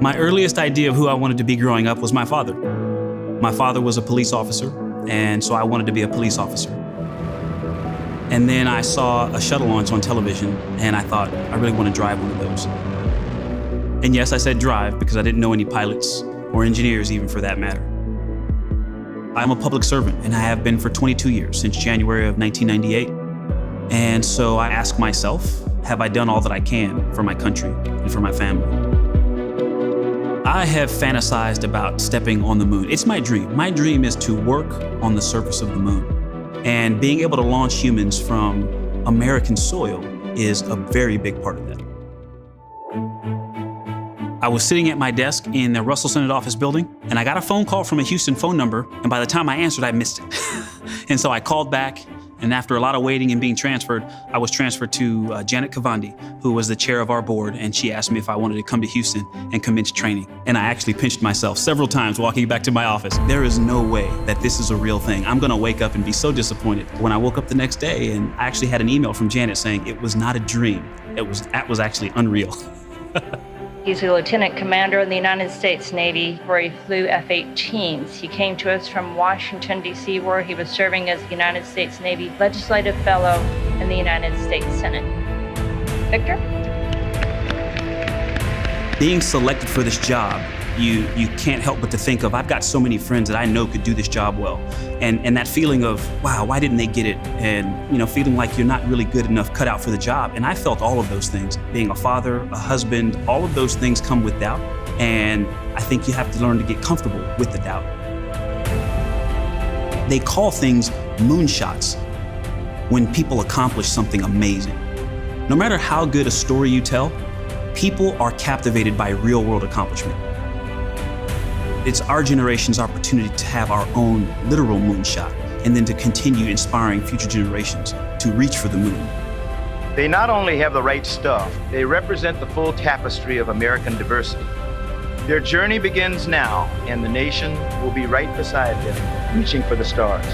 My earliest idea of who I wanted to be growing up was my father. My father was a police officer, and so I wanted to be a police officer. And then I saw a shuttle launch on television, and I thought, I really want to drive one of those. And yes, I said drive because I didn't know any pilots or engineers even for that matter. I'm a public servant, and I have been for 22 years, since January of 1998. And so I ask myself, have I done all that I can for my country and for my family? I have fantasized about stepping on the moon. It's my dream. My dream is to work on the surface of the moon. And being able to launch humans from American soil is a very big part of that. I was sitting at my desk in the Russell Senate office building, and I got a phone call from a Houston phone number, and by the time I answered, I missed it. And so I called back, and after a lot of waiting and being transferred, I was transferred to Janet Kavandi, who was the chair of our board, and she asked me if I wanted to come to Houston and commence training. And I actually pinched myself several times walking back to my office. There is no way that this is a real thing. I'm gonna wake up and be so disappointed. When I woke up the next day, and I actually had an email from Janet saying it was not a dream. That was actually unreal. He's a lieutenant commander in the United States Navy, where he flew F-18s. He came to us from Washington, D.C., where he was serving as the United States Navy Legislative Fellow in the United States Senate. Victor? Being selected for this job, you can't help but to think of, I've got so many friends that I know could do this job well. And that feeling of, wow, why didn't they get it? And feeling like you're not really good enough cut out for the job. And I felt all of those things. Being a father, a husband, all of those things come with doubt. And I think you have to learn to get comfortable with the doubt. They call things moonshots when people accomplish something amazing. No matter how good a story you tell, people are captivated by real world accomplishment. It's our generation's opportunity to have our own literal moonshot and then to continue inspiring future generations to reach for the moon. They not only have the right stuff, they represent the full tapestry of American diversity. Their journey begins now, and the nation will be right beside them, reaching for the stars.